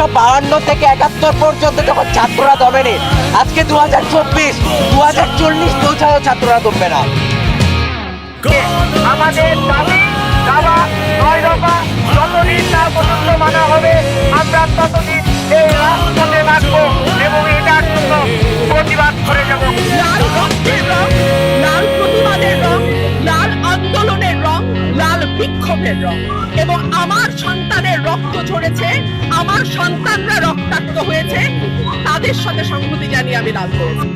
1952 থেকে 71 পর্যন্ত যখন ছাত্ররা দমেনি, আজকে 2024 2040 পৌঁছাও ছাত্ররা দমবে না। আমাদের দাবি দাবা 9 দফা যতদিন না পর্যন্ত মানা হবে, আমরা ততদিন এই রাজপথে থাকবো এবং এটার জন্য প্রতিবাদ করে যাব। লাল রক্তের রং, লাল প্রতিবাদের রং, লাল আন্দোলনের রং, লাল বিক্ষোভের রং। এবং আমার সন্তানের রক্ত ঝরেছে, আমার সন্তানরা রক্তাক্ত হয়েছে, তাদের সাথে সংহতি জানিয়ে আমি লাল করেছি।